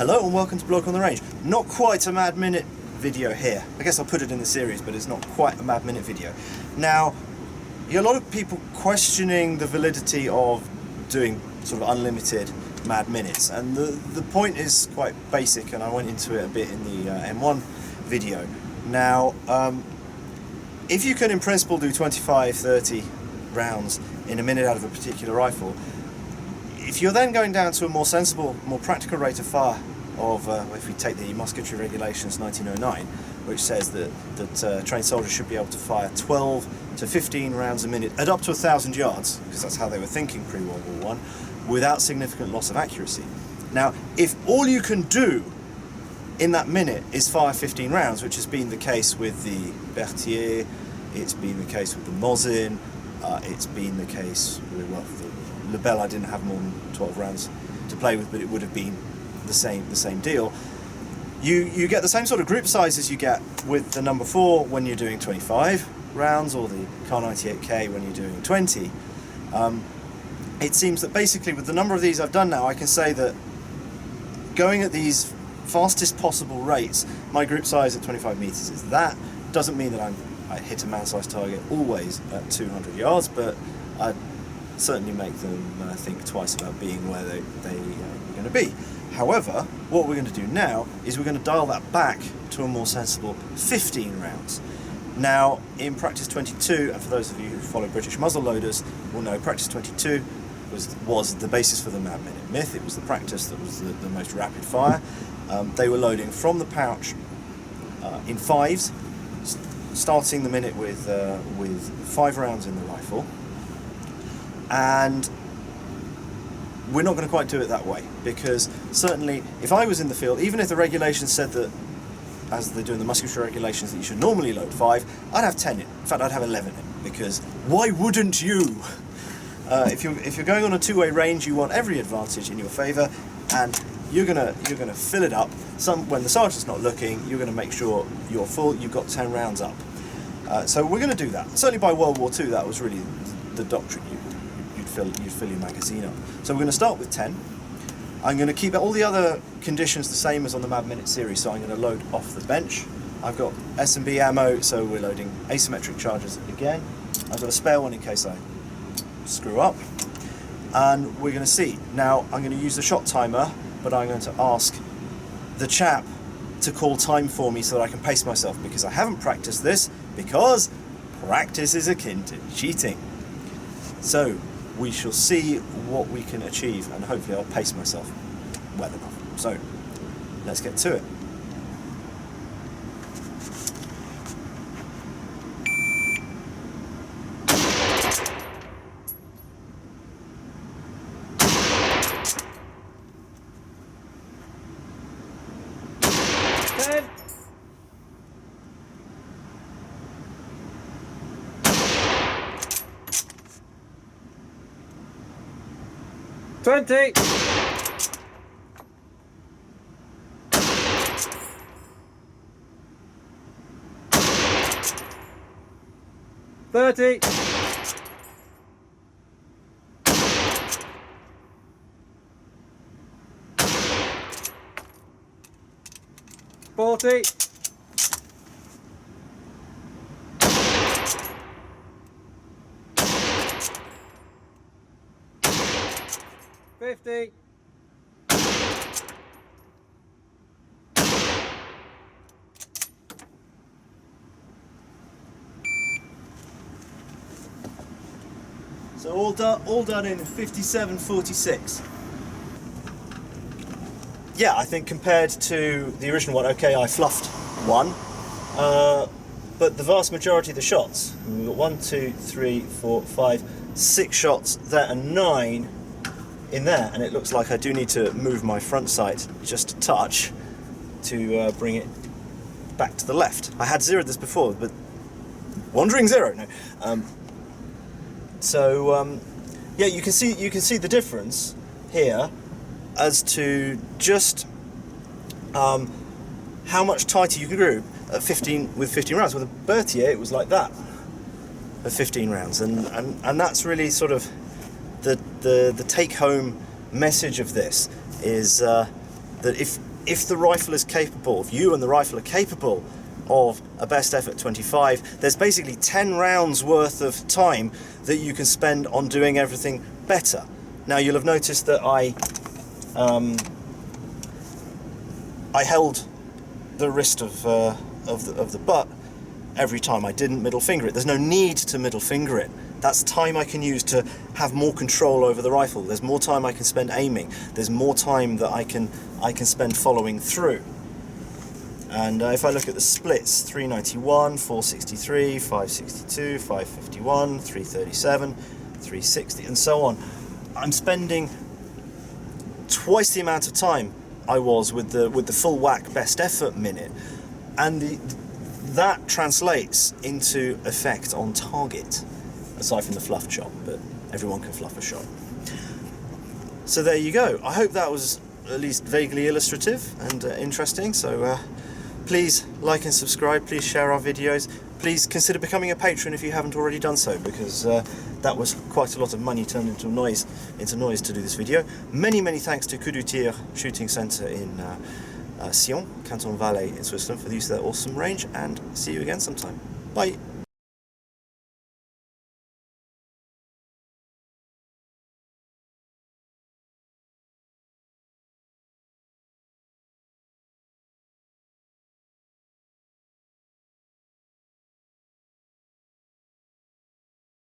Hello and welcome to Bloke on the Range. Not quite a Mad Minute video here. I guess I'll put it in the series, but it's not quite a Mad Minute video. Now, you get a lot of people questioning the validity of doing sort of unlimited Mad Minutes, and the point is quite basic, and I went into it a bit in the M1 video. Now, if you can in principle do 25-30 rounds in a minute out of a particular rifle, if you're then going down to a more sensible, more practical rate of fire of, if we take the musketry regulations 1909, which says that trained soldiers should be able to fire 12 to 15 rounds a minute at up to 1,000 yards, because that's how they were thinking pre-World War I, without significant loss of accuracy. Now, if all you can do in that minute is fire 15 rounds, which has been the case with the Berthier, it's been the case with the Mosin, it's been the case with, well, the Lebel I didn't have more than 12 rounds to play with, but it would have been the same deal. You get the same sort of group sizes you get with the No.4 when you're doing 25 rounds, or the Kar 98K when you're doing 20. It seems that basically with the number of these I've done now, I can say that going at these fastest possible rates, my group size at 25 meters is that. Doesn't mean that I hit a man-sized target always at 200 yards, but I certainly make them think twice about being where they're going to be. However, what we're going to do now is we're going to dial that back to a more sensible 15 rounds. Now, in practice 22, and for those of you who follow British muzzleloaders will know, practice 22 was the basis for the Mad Minute myth. It was the practice that was the most rapid fire. They were loading from the pouch in fives, starting the minute with 5 rounds in the rifle. And we're not going to quite do it that way, because certainly if I was in the field, even if the regulations said that, as they do in the musketry regulations, that you should normally load 5, I'd have 10 in. In fact, I'd have 11 in, because why wouldn't you? If you're going on a two-way range, you want every advantage in your favour, and you're gonna fill it up. When the sergeant's not looking, you're going to make sure you're full. You've got 10 rounds up. So we're going to do that. Certainly by World War II, that was really the doctrine. You'd fill your magazine up. So we're going to start with 10. I'm going to keep all the other conditions the same as on the Mad Minute series, so I'm going to load off the bench. I've got S&B ammo, so we're loading asymmetric charges again. I've got a spare one in case I screw up. And we're going to see. Now, I'm going to use the shot timer, but I'm going to ask the chap to call time for me so that I can pace myself, because I haven't practiced this, because practice is akin to cheating. So, we shall see what we can achieve, and hopefully I'll pace myself well enough. So, let's get to it. Ten. 20. 30. 40. 50. 'So all done in 57:46. Yeah, I think compared to the original one, okay, I fluffed one, but the vast majority of the shots, we've got 1, 2, 3, 4, 5, 6 shots there and 9 in there, and it looks like I do need to move my front sight just a touch to bring it back to the left. I had zeroed this before, but wandering zero. No. Yeah, you can see the difference here as to just how much tighter you can group at 15 rounds. With a Berthier, it was like that at 15 rounds, and that's really sort of the take-home message of this, is that if the rifle is capable, if you and the rifle are capable of a best effort 25, there's basically 10 rounds worth of time that you can spend on doing everything better. Now you'll have noticed that I held the wrist of the butt every time. I didn't middle finger it. There's no need to middle finger it. That's time I can use to have more control over the rifle. There's more time I can spend aiming. There's more time that I can spend following through. And if I look at the splits, 391, 463, 562, 551, 337, 360, and so on, I'm spending twice the amount of time I was with the full whack best effort minute, and that translates into effect on target, aside from the fluff shot, but everyone can fluff a shot. So there you go. I hope that was at least vaguely illustrative and interesting. So please like and subscribe, please share our videos, please consider becoming a patron if you haven't already done so, because that was quite a lot of money turned into noise to do this video. Many thanks to Coup du Tir Shooting Centre in Sion, Canton Valais in Switzerland, for the use of their awesome range, and see you again sometime. Bye!